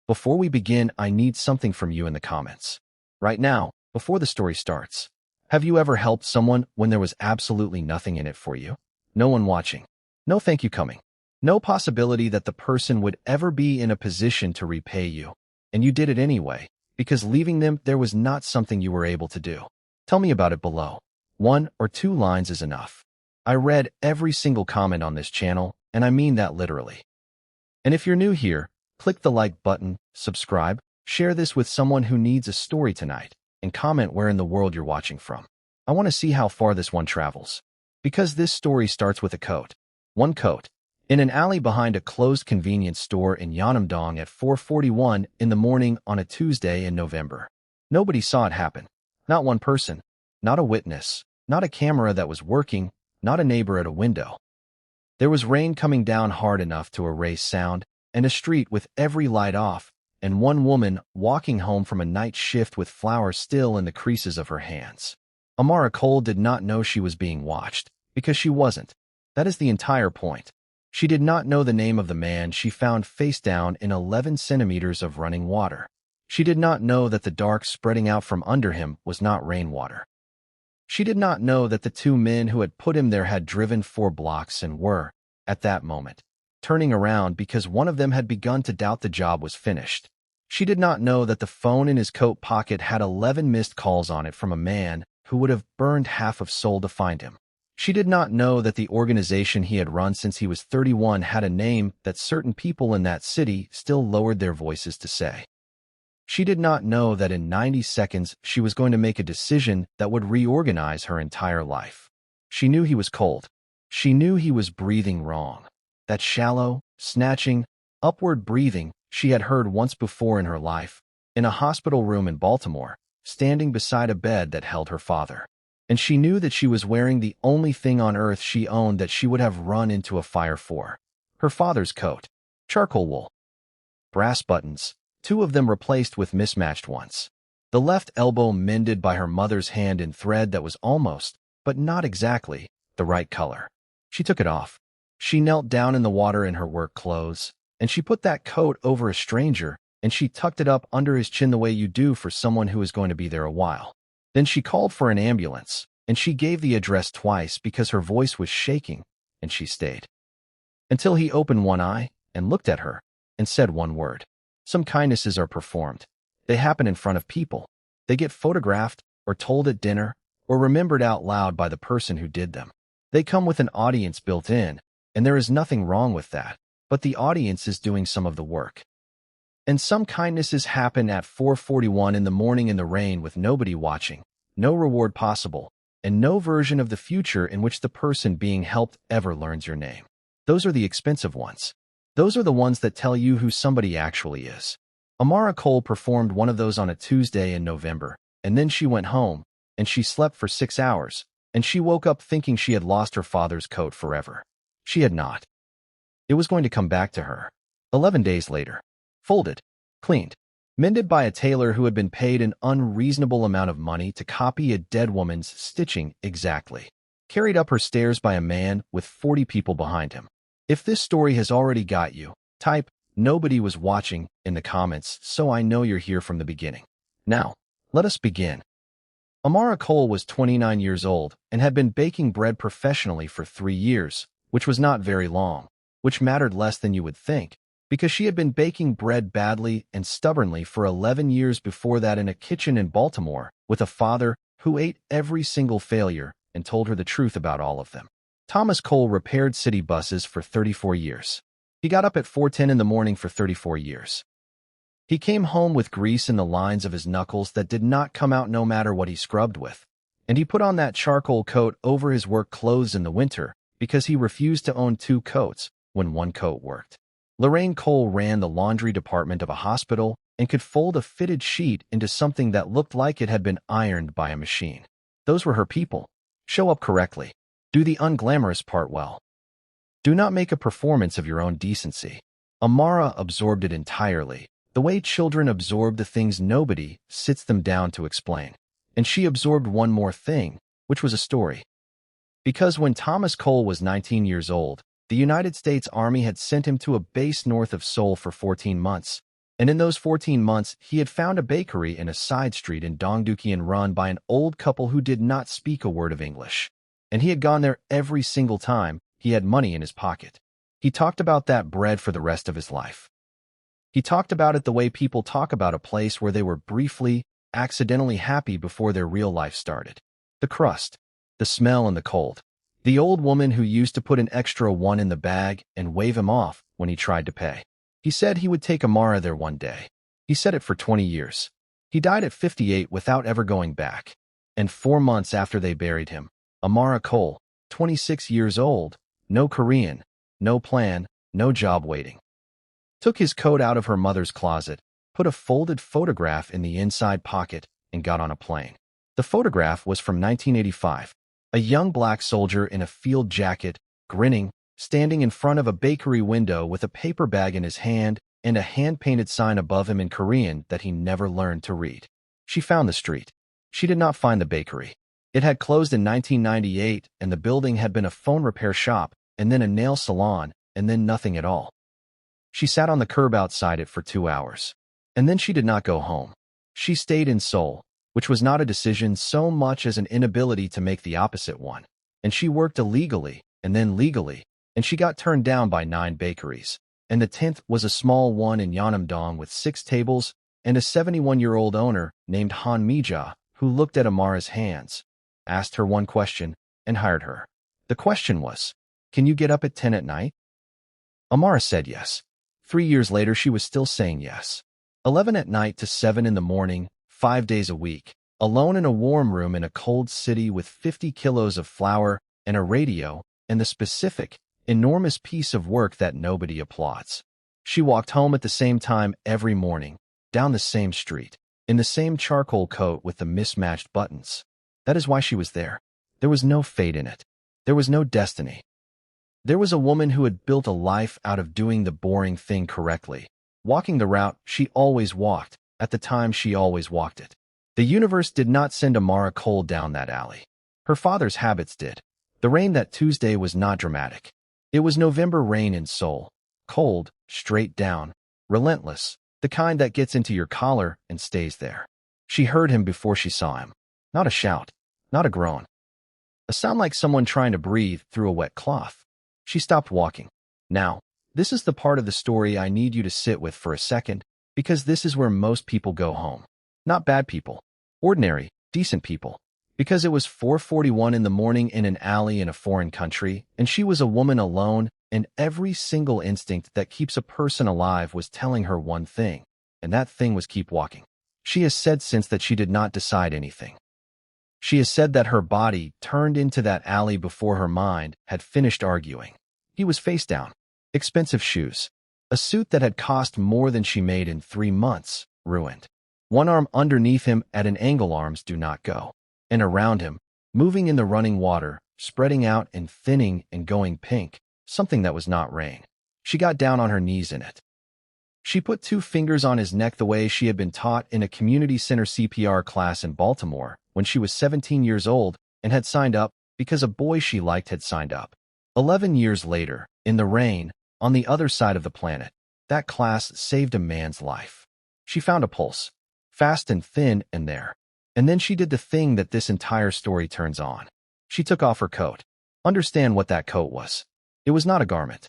Before we begin, I need something from you in the comments. Right now, before the story starts. Have you ever helped someone when there was absolutely nothing in it for you? No one watching. No thank you coming. No possibility that the person would ever be in a position to repay you. And you did it anyway, because leaving them there was not something you were able to do. Tell me about it below. 1 or 2 lines is enough. I read every single comment on this channel, and I mean that literally. And if you're new here, click the like button, subscribe, share this with someone who needs a story tonight, and comment where in the world you're watching from. I want to see how far this one travels. Because this story starts with a coat. One coat. In an alley behind a closed convenience store in Yeonnam-dong at 4:41 in the morning on a Tuesday in November. Nobody saw it happen. Not one person. Not a witness. Not a camera that was working. Not a neighbor at a window. There was rain coming down hard enough to erase sound, and a street with every light off, and one woman walking home from a night shift with flowers still in the creases of her hands. Amara Cole did not know she was being watched, because she wasn't. That is the entire point. She did not know the name of the man she found face down in 11 centimeters of running water. She did not know that the dark spreading out from under him was not rainwater. She did not know that the 2 men who had put him there had driven 4 blocks and were, at that moment, turning around because one of them had begun to doubt the job was finished. She did not know that the phone in his coat pocket had 11 missed calls on it from a man who would have burned half of Seoul to find him. She did not know that the organization he had run since he was 31 had a name that certain people in that city still lowered their voices to say. She did not know that in 90 seconds she was going to make a decision that would reorganize her entire life. She knew he was cold. She knew he was breathing wrong. That shallow, snatching, upward breathing she had heard once before in her life, in a hospital room in Baltimore, standing beside a bed that held her father. And she knew that she was wearing the only thing on earth she owned that she would have run into a fire for. Her father's coat. Charcoal wool. Brass buttons, 2 of them replaced with mismatched ones. The left elbow mended by her mother's hand in thread that was almost, but not exactly, the right color. She took it off. She knelt down in the water in her work clothes, and she put that coat over a stranger, and she tucked it up under his chin the way you do for someone who is going to be there a while. Then she called for an ambulance, and she gave the address twice because her voice was shaking, and she stayed. Until he opened one eye and looked at her and said one word. Some kindnesses are performed. They happen in front of people. They get photographed or told at dinner or remembered out loud by the person who did them. They come with an audience built in, and there is nothing wrong with that, but the audience is doing some of the work. And some kindnesses happen at 4:41 in the morning in the rain with nobody watching, no reward possible, and no version of the future in which the person being helped ever learns your name. Those are the expensive ones. Those are the ones that tell you who somebody actually is. Amara Cole performed one of those on a Tuesday in November, and then she went home, and she slept for 6 hours, and she woke up thinking she had lost her father's coat forever. She had not. It was going to come back to her. 11 days later. Folded, cleaned, mended by a tailor who had been paid an unreasonable amount of money to copy a dead woman's stitching exactly. Carried up her stairs by a man with 40 people behind him. If this story has already got you, type, "Nobody was watching," in the comments so I know you're here from the beginning. Now, let us begin. Amara Cole was 29 years old and had been baking bread professionally for 3 years, which was not very long, which mattered less than you would think, because she had been baking bread badly and stubbornly for 11 years before that in a kitchen in Baltimore with a father who ate every single failure and told her the truth about all of them. Thomas Cole repaired city buses for 34 years. He got up at 4:10 in the morning for 34 years. He came home with grease in the lines of his knuckles that did not come out no matter what he scrubbed with, and he put on that charcoal coat over his work clothes in the winter because he refused to own 2 coats when one coat worked. Lorraine Cole ran the laundry department of a hospital and could fold a fitted sheet into something that looked like it had been ironed by a machine. Those were her people. Show up correctly. Do the unglamorous part well. Do not make a performance of your own decency. Amara absorbed it entirely, the way children absorb the things nobody sits them down to explain. And she absorbed one more thing, which was a story. Because when Thomas Cole was 19 years old, the United States Army had sent him to a base north of Seoul for 14 months, And in those 14 months, he had found a bakery in a side street in Dongdukian run by an old couple who did not speak a word of English. And he had gone there every single time he had money in his pocket. He talked about that bread for the rest of his life. He talked about it the way people talk about a place where they were briefly, accidentally happy before their real life started. The crust, the smell, and the cold. The old woman who used to put an extra one in the bag and wave him off when he tried to pay. He said he would take Amara there one day. He said it for 20 years. He died at 58 without ever going back. And 4 months after they buried him, Amara Cole, 26 years old, no Korean, no plan, no job waiting, took his coat out of her mother's closet, put a folded photograph in the inside pocket, and got on a plane. The photograph was from 1985. A young black soldier in a field jacket, grinning, standing in front of a bakery window with a paper bag in his hand and a hand-painted sign above him in Korean that he never learned to read. She found the street. She did not find the bakery. It had closed in 1998, and the building had been a phone repair shop, and then a nail salon, and then nothing at all. She sat on the curb outside it for 2 hours. And then she did not go home. She stayed in Seoul, which was not a decision so much as an inability to make the opposite one. And she worked illegally, and then legally, and she got turned down by 9 bakeries. And the 10th was a small one in Yeonnam-dong with 6 tables, and a 71-year-old owner named Han Mija, who looked at Amara's hands, asked her one question, and hired her. The question was, "Can you get up at 10 at night?" Amara said yes. 3 years later, she was still saying yes. 11 at night to 7 in the morning, 5 days a week, alone in a warm room in a cold city with 50 kilos of flour and a radio and the specific, enormous piece of work that nobody applauds. She walked home at the same time every morning, down the same street, in the same charcoal coat with the mismatched buttons. That is why she was there. There was no fate in it. There was no destiny. There was a woman who had built a life out of doing the boring thing correctly, walking the route she always walked, at the time she always walked it. The universe did not send Amara Cole down that alley. Her father's habits did. The rain that Tuesday was not dramatic. It was November rain in Seoul. Cold, straight down, relentless, the kind that gets into your collar and stays there. She heard him before she saw him. Not a shout, not a groan. A sound like someone trying to breathe through a wet cloth. She stopped walking. Now, this is the part of the story I need you to sit with for a second, because this is where most people go home. Not bad people. Ordinary, decent people. Because it was 4:41 in the morning in an alley in a foreign country, and she was a woman alone, and every single instinct that keeps a person alive was telling her one thing, and that thing was keep walking. She has said since that she did not decide anything. She has said that her body turned into that alley before her mind had finished arguing. He was face down. Expensive shoes. A suit that had cost more than she made in 3 months, ruined. One arm underneath him at an angle, arms do not go. And around him, moving in the running water, spreading out and thinning and going pink, something that was not rain. She got down on her knees in it. She put 2 fingers on his neck the way she had been taught in a community center CPR class in Baltimore when she was 17 years old and had signed up because a boy she liked had signed up. 11 years later, in the rain, on the other side of the planet, that class saved a man's life. She found a pulse, fast and thin and there. And then she did the thing that this entire story turns on. She took off her coat. Understand what that coat was. It was not a garment.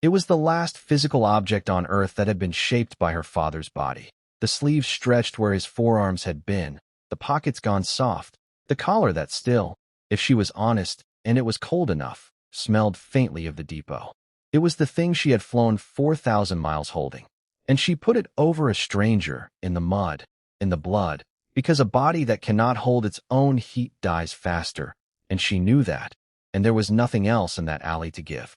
It was the last physical object on earth that had been shaped by her father's body. The sleeves stretched where his forearms had been, the pockets gone soft, the collar that still, if she was honest, and it was cold enough, smelled faintly of the depot. It was the thing she had flown 4,000 miles holding. And she put it over a stranger, in the mud, in the blood, because a body that cannot hold its own heat dies faster, and she knew that, and there was nothing else in that alley to give.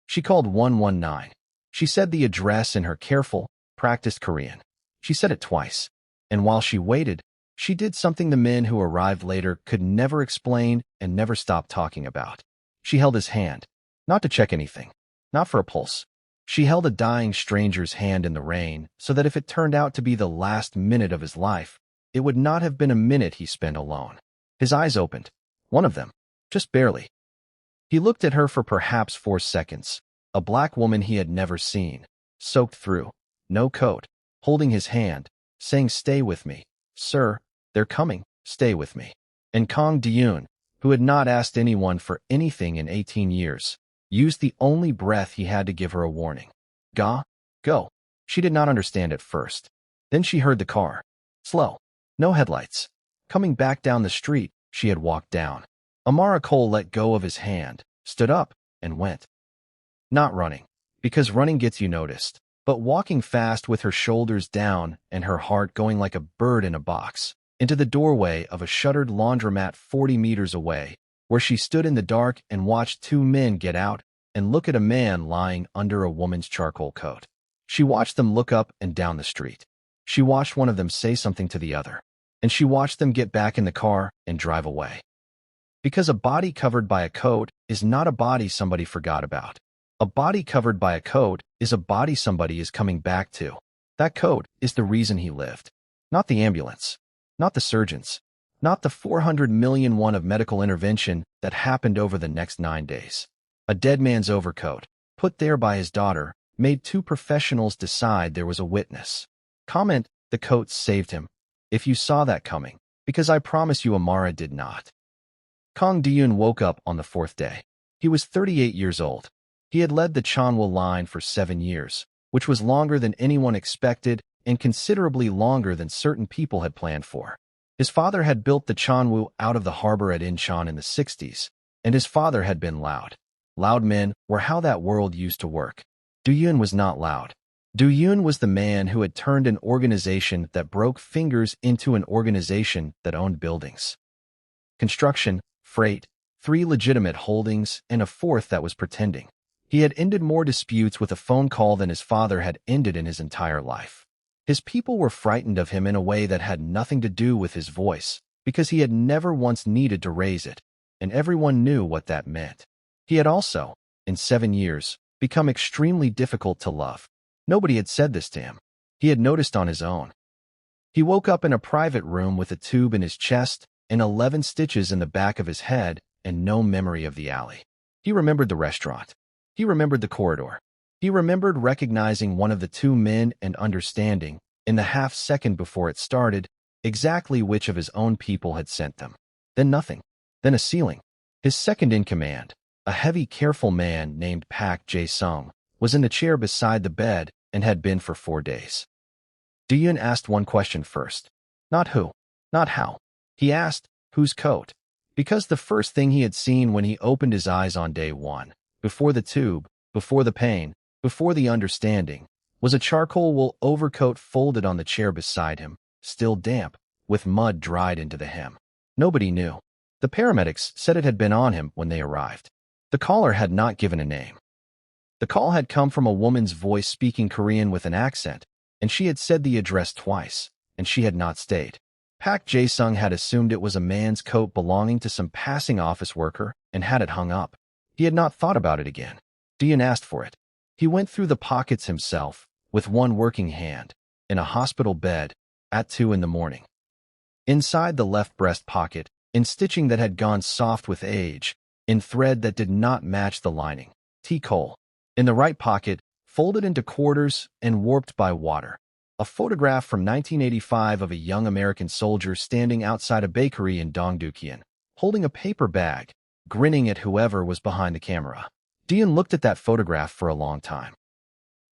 She called 119. She said the address in her careful, practiced Korean. She said it twice, and while she waited, she did something the men who arrived later could never explain and never stop talking about. She held his hand, not to check anything, not for a pulse. She held a dying stranger's hand in the rain so that if it turned out to be the last minute of his life, it would not have been a minute he spent alone. His eyes opened, one of them, just barely. He looked at her for perhaps 4 seconds, a black woman he had never seen, soaked through, no coat, holding his hand, saying, "Stay with me. Sir, they're coming, stay with me." And Kang Deun, who had not asked anyone for anything in 18 years, used the only breath he had to give her a warning. Go. She did not understand at first. Then she heard the car. Slow. No headlights. Coming back down the street she had walked down. Amara Cole let go of his hand, stood up, and went. Not running, because running gets you noticed, but walking fast with her shoulders down and her heart going like a bird in a box, into the doorway of a shuttered laundromat 40 meters away, where she stood in the dark and watched two men get out and look at a man lying under a woman's charcoal coat. She watched them look up and down the street. She watched one of them say something to the other, and she watched them get back in the car and drive away. Because a body covered by a coat is not a body somebody forgot about. A body covered by a coat is a body somebody is coming back to. That coat is the reason he lived. Not the ambulance. Not the surgeons. Not the 400 million won of medical intervention that happened over the next 9 days. A dead man's overcoat, put there by his daughter, made two professionals decide there was a witness. Comment, the coat saved him. If you saw that coming, because I promise you Amara did not. Kang Deun woke up on the 4th day. He was 38 years old. He had led the Chanwol line for 7 years, which was longer than anyone expected and considerably longer than certain people had planned for. His father had built the Chanwoo out of the harbor at Incheon in the 60s, and his father had been loud. Loud men were how that world used to work. Deun was not loud. Deun was the man who had turned an organization that broke fingers into an organization that owned buildings. Construction, freight, 3 legitimate holdings, and a 4th that was pretending. He had ended more disputes with a phone call than his father had ended in his entire life. His people were frightened of him in a way that had nothing to do with his voice, because he had never once needed to raise it, and everyone knew what that meant. He had also, in 7 years, become extremely difficult to love. Nobody had said this to him. He had noticed on his own. He woke up in a private room with a tube in his chest and 11 stitches in the back of his head and no memory of the alley. He remembered the restaurant. He remembered the corridor. He remembered recognizing one of the 2 men and understanding, in the half-second before it started, exactly which of his own people had sent them. Then nothing. Then a ceiling. His second-in-command, a heavy, careful man named Pak Jae-sung, was in the chair beside the bed and had been for 4 days. Deun asked one question first. Not who. Not how. He asked, whose coat? Because the first thing he had seen when he opened his eyes on day 1, before the tube, before the pain, before the understanding, was a charcoal wool overcoat folded on the chair beside him, still damp, with mud dried into the hem. Nobody knew. The paramedics said it had been on him when they arrived. The caller had not given a name. The call had come from a woman's voice speaking Korean with an accent, and she had said the address twice, and she had not stayed. Pak Jae-sung had assumed it was a man's coat belonging to some passing office worker and had it hung up. He had not thought about it again. Deun asked for it. He went through the pockets himself, with one working hand, in a hospital bed, at 2 in the morning. Inside the left breast pocket, in stitching that had gone soft with age, in thread that did not match the lining, T-coal. In the right pocket, folded into quarters and warped by water, a photograph from 1985 of a young American soldier standing outside a bakery in Dongducheon, holding a paper bag, grinning at whoever was behind the camera. Deun looked at that photograph for a long time.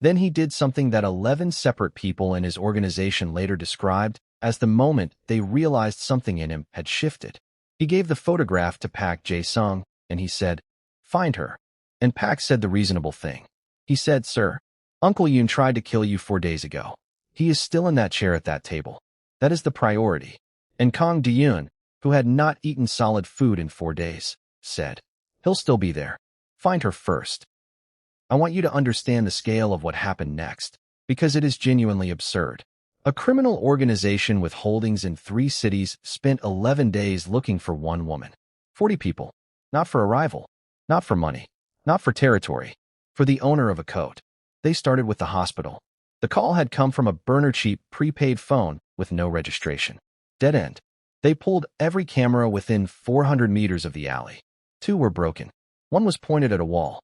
Then he did something that 11 separate people in his organization later described as the moment they realized something in him had shifted. He gave the photograph to Pak Jae-sung, and he said, "Find her." And Pak said the reasonable thing. He said, "Sir, Uncle Yoon tried to kill you 4 days ago. He is still in that chair at that table. That is the priority." And Kang Deun, who had not eaten solid food in 4 days, said, "He'll still be there. Find her first." I want you to understand the scale of what happened next, because it is genuinely absurd. A criminal organization with holdings in 3 cities spent 11 days looking for one woman. 40 people. Not for a rival. Not for money. Not for territory. For the owner of a coat. They started with the hospital. The call had come from a burner-cheap prepaid phone with no registration. Dead end. They pulled every camera within 400 meters of the alley. 2 were broken. 1 was pointed at a wall.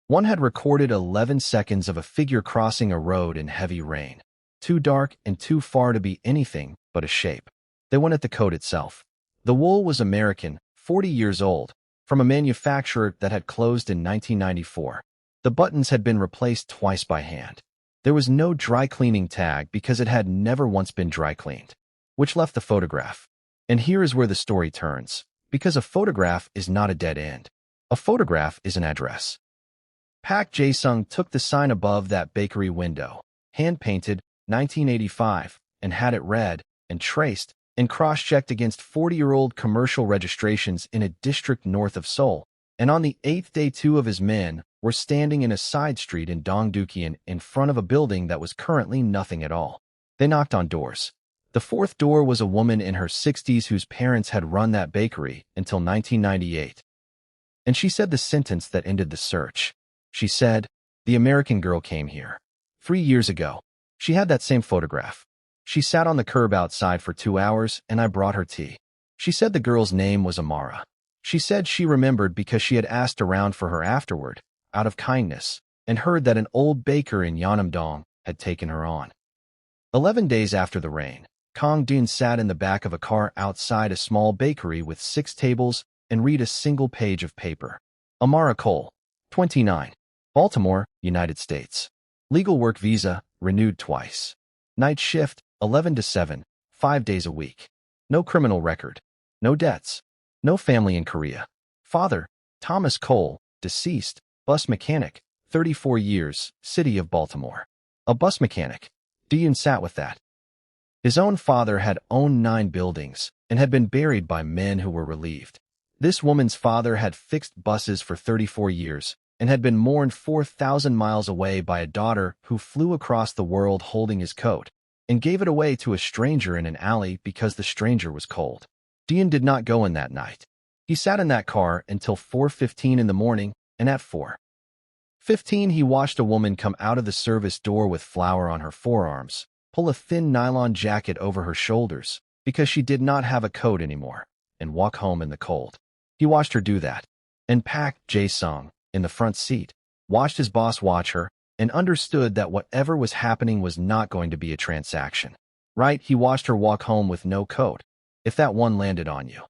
One had recorded 11 seconds of a figure crossing a road in heavy rain. Too dark and too far to be anything but a shape. They went at the coat itself. The wool was American, 40 years old, from a manufacturer that had closed in 1994. The buttons had been replaced twice by hand. There was no dry cleaning tag because it had never once been dry cleaned, which left the photograph. And here is where the story turns, because a photograph is not a dead end. A photograph is an address. Park Jae-sung took the sign above that bakery window, hand-painted, 1985, and had it read and traced and cross-checked against 40-year-old commercial registrations in a district north of Seoul. And on the 8th day, 2 of his men were standing in a side street in Dongdukyeon in front of a building that was currently nothing at all. They knocked on doors. The 4th door was a woman in her 60s whose parents had run that bakery until 1998. And she said the sentence that ended the search. She said, "The American girl came here 3 years ago. She had that same photograph. She sat on the curb outside for 2 hours and I brought her tea." She said the girl's name was Amara. She said she remembered because she had asked around for her afterward, out of kindness, and heard that an old baker in Yeonnam-dong had taken her on. 11 days after the rain, Kang Dun sat in the back of a car outside a small bakery with 6 tables and read a single page of paper. Amara Cole, 29, Baltimore, United States. Legal work visa, renewed twice. Night shift, 11 to 7, 5 days a week. No criminal record. No debts. No family in Korea. Father, Thomas Cole, deceased, bus mechanic, 34 years, city of Baltimore. A bus mechanic. Dun sat with that. His own father had owned 9 buildings and had been buried by men who were relieved. This woman's father had fixed buses for 34 years and had been mourned 4,000 miles away by a daughter who flew across the world holding his coat and gave it away to a stranger in an alley because the stranger was cold. Dun did not go in that night. He sat in that car until 4:15 in the morning, and at 4:15 he watched a woman come out of the service door with flour on her forearms, pull a thin nylon jacket over her shoulders because she did not have a coat anymore, and walk home in the cold. He watched her do that. And Park Jae-sung, in the front seat, watched his boss watch her and understood that whatever was happening was not going to be a transaction. Right? He watched her walk home with no coat, if that one landed on you.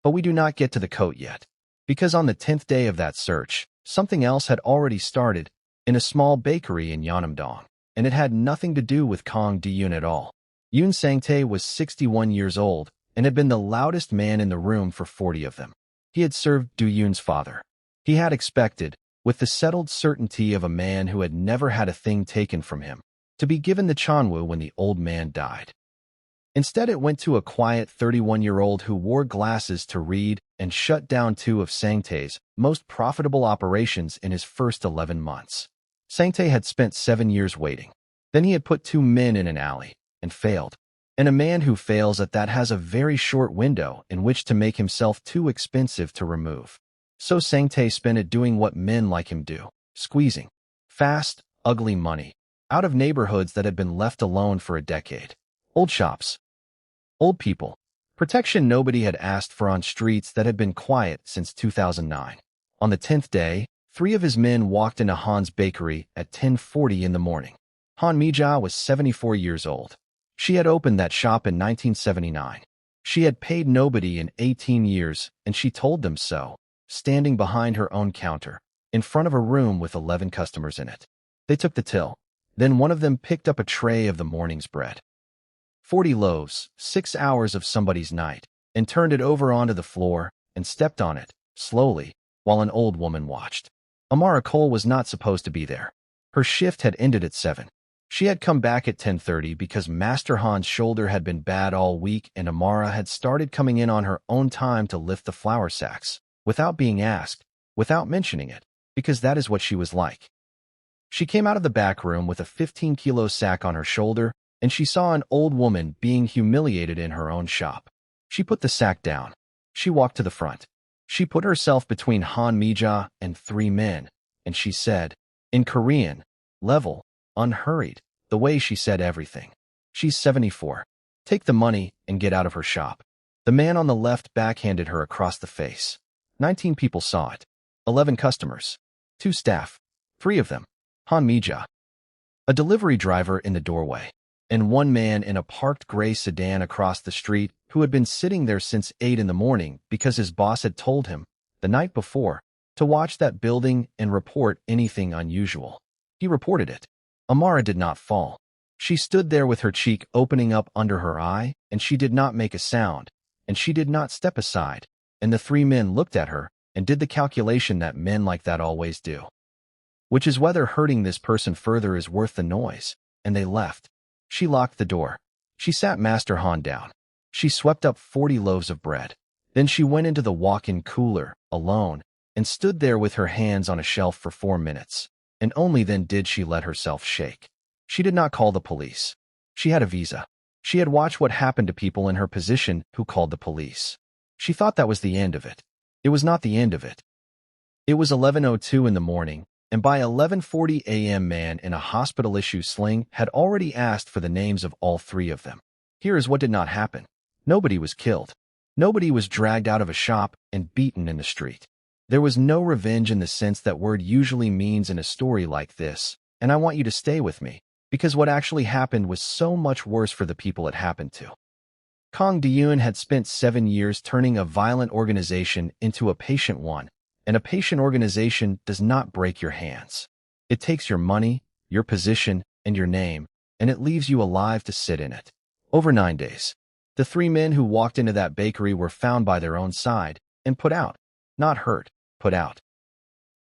But we do not get to the coat yet, because on the 10th day of that search, something else had already started in a small bakery in Yeonnam-dong, and it had nothing to do with Kang Dun at all. Yoon Sang-tae was 61 years old and had been the loudest man in the room for 40 of them. He had served Do-yoon's father. He had expected, with the settled certainty of a man who had never had a thing taken from him, to be given the Chanwoo when the old man died. Instead, it went to a quiet 31-year-old who wore glasses to read and shut down 2 of Sang-tae's most profitable operations in his first 11 months. Sang-tae had spent 7 years waiting. Then he had put 2 men in an alley and failed. And a man who fails at that has a very short window in which to make himself too expensive to remove. So Sang-tae spent it doing what men like him do, squeezing fast, ugly money out of neighborhoods that had been left alone for a decade. Old shops. Old people. Protection nobody had asked for on streets that had been quiet since 2009. On the 10th day, 3 of his men walked into Han's bakery at 10:40 in the morning. Han Mi-ja was 74 years old. She had opened that shop in 1979. She had paid nobody in 18 years, and she told them so, standing behind her own counter, in front of a room with 11 customers in it. They took the till. Then one of them picked up a tray of the morning's bread. 40 loaves, 6 hours of somebody's night, and turned it over onto the floor and stepped on it, slowly, while an old woman watched. Amara Cole was not supposed to be there. Her shift had ended at 7. She had come back at 10:30 because Master Han's shoulder had been bad all week and Amara had started coming in on her own time to lift the flour sacks, without being asked, without mentioning it, because that is what she was like. She came out of the back room with a 15-kilo sack on her shoulder, and she saw an old woman being humiliated in her own shop. She put the sack down. She walked to the front. She put herself between Han Mi-ja and 3 men, and she said, in Korean, level, unhurried, the way she said everything. She's 74. Take the money and get out of her shop. The man on the left backhanded her across the face. 19 people saw it. 11 customers. 2 staff. Three of them. Han Mija, a delivery driver in the doorway, and one man in a parked gray sedan across the street who had been sitting there since 8 in the morning because his boss had told him, the night before, to watch that building and report anything unusual. He reported it. Amara did not fall. She stood there with her cheek opening up under her eye, and she did not make a sound, and she did not step aside, and the three men looked at her and did the calculation that men like that always do, which is whether hurting this person further is worth the noise, and they left. She locked the door. She sat Master Han down. She swept up 40 loaves of bread. Then she went into the walk-in cooler, alone, and stood there with her hands on a shelf for 4 minutes, and only then did she let herself shake. She did not call the police. She had a visa. She had watched what happened to people in her position who called the police. She thought that was the end of it. It was not the end of it. It was 11:02 in the morning, and by 11:40 a.m. man in a hospital-issue sling had already asked for the names of all three of them. Here is what did not happen. Nobody was killed. Nobody was dragged out of a shop and beaten in the street. There was no revenge in the sense that word usually means in a story like this, and I want you to stay with me, because what actually happened was so much worse for the people it happened to. Kang De-eun had spent 7 years turning a violent organization into a patient one, and a patient organization does not break your hands. It takes your money, your position, and your name, and it leaves you alive to sit in it. Over 9 days. The three men who walked into that bakery were found by their own side and put out. Not hurt, put out.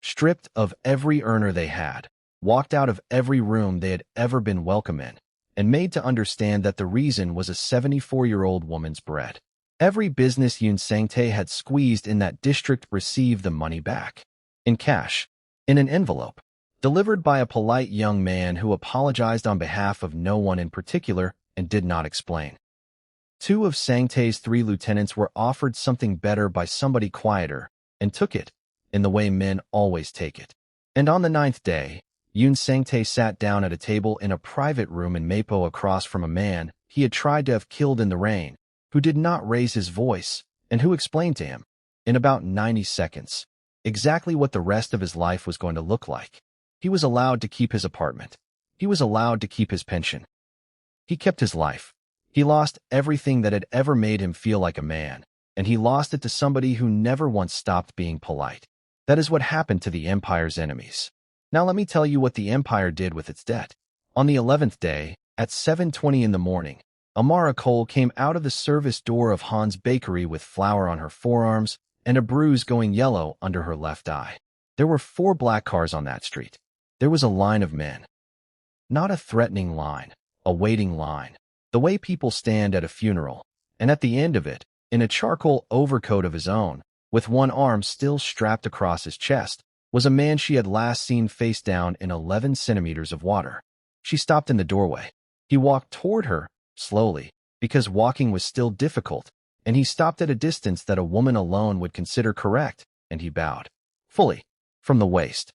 Stripped of every earner they had, walked out of every room they had ever been welcome in, and made to understand that the reason was a 74-year-old woman's bread. Every business Yoon Sang-tae had squeezed in that district received the money back. In cash. In an envelope. Delivered by a polite young man who apologized on behalf of no one in particular and did not explain. 2 of Sang-tae's 3 lieutenants were offered something better by somebody quieter, and took it, in the way men always take it. And on the 9th day, Yoon Sang-tae sat down at a table in a private room in Mapo across from a man he had tried to have killed in the rain, who did not raise his voice, and who explained to him, in about 90 seconds, exactly what the rest of his life was going to look like. He was allowed to keep his apartment. He was allowed to keep his pension. He kept his life. He lost everything that had ever made him feel like a man, and he lost it to somebody who never once stopped being polite. That is what happened to the Empire's enemies. Now let me tell you what the Empire did with its debt. On the 11th day, at 7:20 in the morning, Amara Cole came out of the service door of Han's bakery with flour on her forearms and a bruise going yellow under her left eye. There were 4 black cars on that street. There was a line of men. Not a threatening line, a waiting line. The way people stand at a funeral, and at the end of it, in a charcoal overcoat of his own, with one arm still strapped across his chest, was a man she had last seen face down in 11 centimeters of water. She stopped in the doorway. He walked toward her, slowly, because walking was still difficult, and he stopped at a distance that a woman alone would consider correct, and he bowed. Fully. From the waist.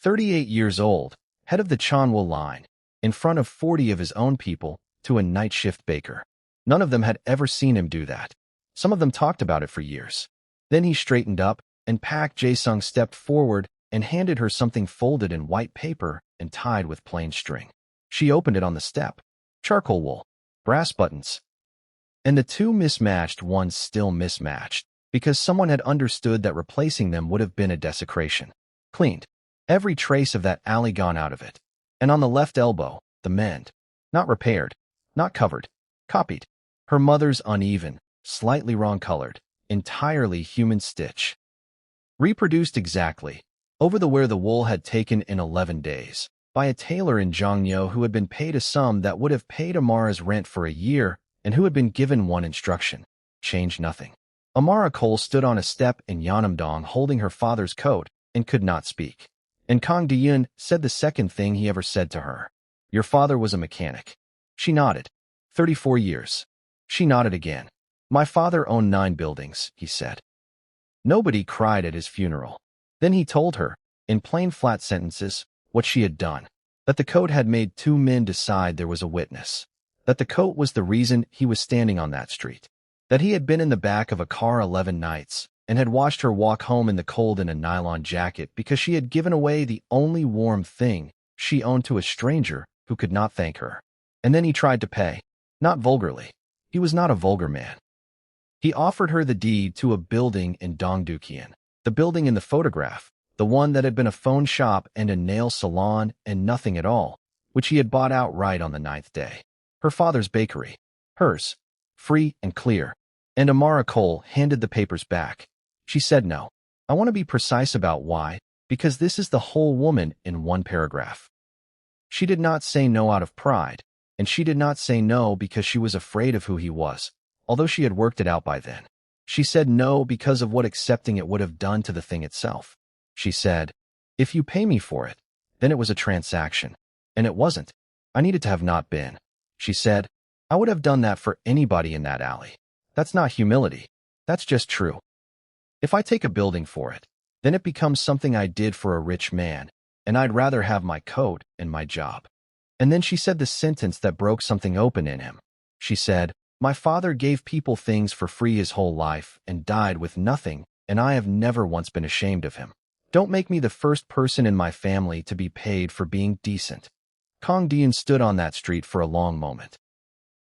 38 years old, head of the Chanwol line, in front of 40 of his own people, to a night shift baker. None of them had ever seen him do that. Some of them talked about it for years. Then he straightened up, and Pak Jae-sung stepped forward and handed her something folded in white paper and tied with plain string. She opened it on the step. Charcoal wool. Brass buttons. And the 2 mismatched ones still mismatched, because someone had understood that replacing them would have been a desecration. Cleaned. Every trace of that alley gone out of it. And on the left elbow, the mend. Not repaired. Not covered. Copied. Her mother's uneven, slightly wrong-colored, entirely human stitch. Reproduced exactly, over the where the wool had taken in 11 days, by a tailor in Jongnyo who had been paid a sum that would have paid Amara's rent for a year and who had been given one instruction. Change nothing. Amara Cole stood on a step in Yeonnam-dong holding her father's coat and could not speak. And Kang De-eun said the second thing he ever said to her. Your father was a mechanic. She nodded. 34 years. She nodded again. My father owned 9 buildings, he said. Nobody cried at his funeral. Then he told her, in plain flat sentences, what she had done. That the coat had made 2 men decide there was a witness. That the coat was the reason he was standing on that street. That he had been in the back of a car 11 nights, and had watched her walk home in the cold in a nylon jacket because she had given away the only warm thing she owned to a stranger who could not thank her. And then he tried to pay. Not vulgarly. He was not a vulgar man. He offered her the deed to a building in Dongdukian, the building in the photograph, the one that had been a phone shop and a nail salon and nothing at all, which he had bought outright on the 9th day. Her father's bakery. Hers. Free and clear. And Amara Cole handed the papers back. She said no. I want to be precise about why, because this is the whole woman in one paragraph. She did not say no out of pride, and she did not say no because she was afraid of who he was, although she had worked it out by then. She said no because of what accepting it would have done to the thing itself. She said, if you pay me for it, then it was a transaction. And it wasn't. I needed to have not been. She said, I would have done that for anybody in that alley. That's not humility. That's just true. If I take a building for it, then it becomes something I did for a rich man, and I'd rather have my coat and my job. And then she said the sentence that broke something open in him. She said, my father gave people things for free his whole life and died with nothing, and I have never once been ashamed of him. Don't make me the first person in my family to be paid for being decent. Kong Dian stood on that street for a long moment.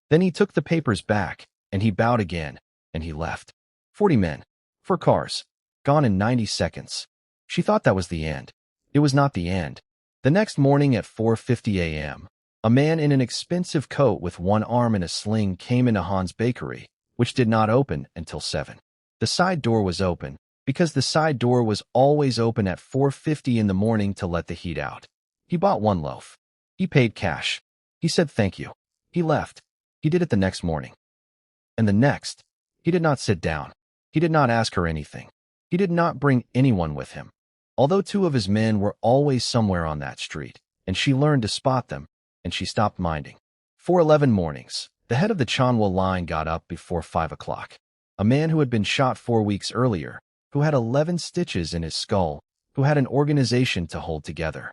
Then he took the papers back, and he bowed again, and he left. 40 men. 4 cars. Gone in 90 seconds. She thought that was the end. It was not the end. The next morning at 4:50 a.m., a man in an expensive coat with one arm in a sling came into Han's bakery, which did not open until 7. The side door was open, because the side door was always open at 4:50 in the morning to let the heat out. He bought 1 loaf. He paid cash. He said thank you. He left. He did it the next morning. And the next. He did not sit down. He did not ask her anything. He did not bring anyone with him. Although 2 of his men were always somewhere on that street, and she learned to spot them, and she stopped minding. 4:11 mornings, the head of the Chanwha line got up before 5 o'clock. A man who had been shot 4 weeks earlier, who had 11 stitches in his skull, who had an organization to hold together,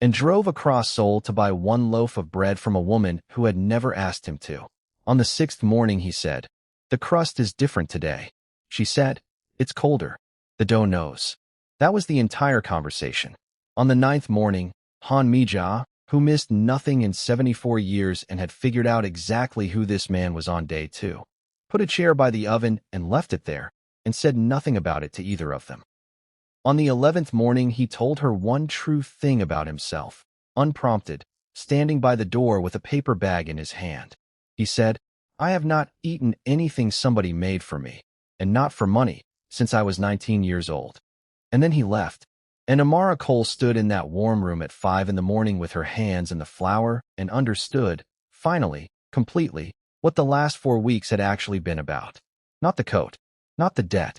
and drove across Seoul to buy 1 loaf of bread from a woman who had never asked him to. On the 6th morning he said, the crust is different today. She said, it's colder. The dough knows. That was the entire conversation. On the 9th morning, Han Mi-ja, who missed nothing in 74 years and had figured out exactly who this man was on day 2, put a chair by the oven and left it there, and said nothing about it to either of them. On the 11th morning, he told her one true thing about himself, unprompted, standing by the door with a paper bag in his hand. He said, I have not eaten anything somebody made for me, and not for money, since I was 19 years old. And then he left. And Amara Cole stood in that warm room at 5 in the morning with her hands in the flour and understood, finally, completely, what the last 4 weeks had actually been about. Not the coat. Not the debt.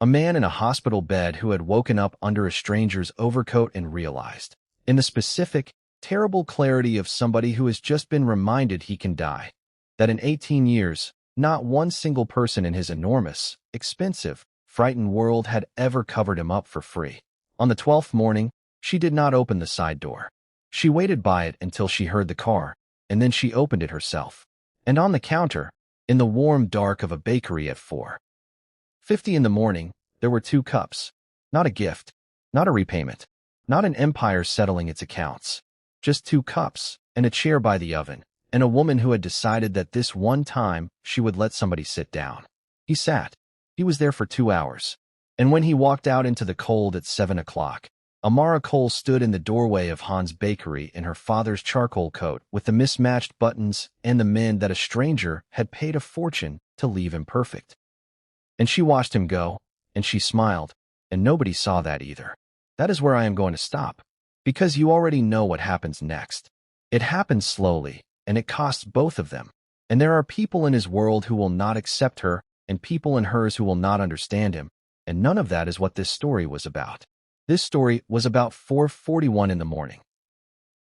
A man in a hospital bed who had woken up under a stranger's overcoat and realized, in the specific, terrible clarity of somebody who has just been reminded he can die, that in 18 years, not one single person in his enormous, expensive, frightened world had ever covered him up for free. On the 12th morning, she did not open the side door. She waited by it until she heard the car, and then she opened it herself. And on the counter, in the warm dark of a bakery at 4:50 in the morning, there were 2 cups. Not a gift, not a repayment, not an empire settling its accounts. Just 2 cups, and a chair by the oven, and a woman who had decided that this one time she would let somebody sit down. He sat. He was there for 2 hours. And when he walked out into the cold at 7 o'clock, Amara Cole stood in the doorway of Han's bakery in her father's charcoal coat with the mismatched buttons and the mend that a stranger had paid a fortune to leave imperfect. And she watched him go, and she smiled, and nobody saw that either. That is where I am going to stop, because you already know what happens next. It happens slowly, and it costs both of them. And there are people in his world who will not accept her, and people in hers who will not understand him. And none of that is what this story was about. This story was about 4:41 in the morning.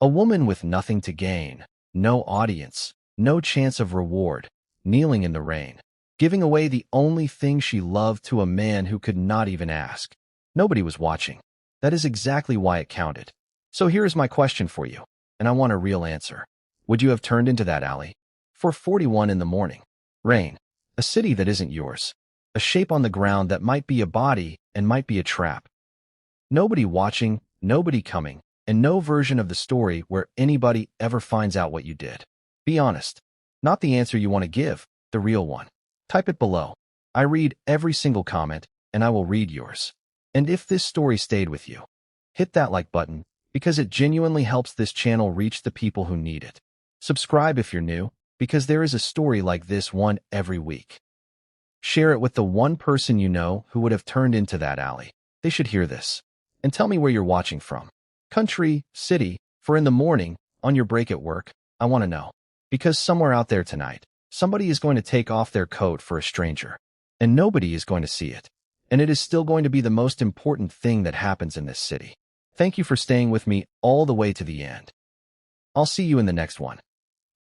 A woman with nothing to gain, no audience, no chance of reward, kneeling in the rain, giving away the only thing she loved to a man who could not even ask. Nobody was watching. That is exactly why it counted. So here is my question for you, and I want a real answer. Would you have turned into that alley? 4:41 in the morning. Rain. A city that isn't yours. A shape on the ground that might be a body and might be a trap. Nobody watching, nobody coming, and no version of the story where anybody ever finds out what you did. Be honest. Not the answer you want to give, the real one. Type it below. I read every single comment, and I will read yours. And if this story stayed with you, hit that like button, because it genuinely helps this channel reach the people who need it. Subscribe if you're new, because there is a story like this one every week. Share it with the one person you know who would have turned into that alley. They should hear this. And tell me where you're watching from. Country, city, for in the morning, on your break at work, I want to know. Because somewhere out there tonight, somebody is going to take off their coat for a stranger. And nobody is going to see it. And it is still going to be the most important thing that happens in this city. Thank you for staying with me all the way to the end. I'll see you in the next one.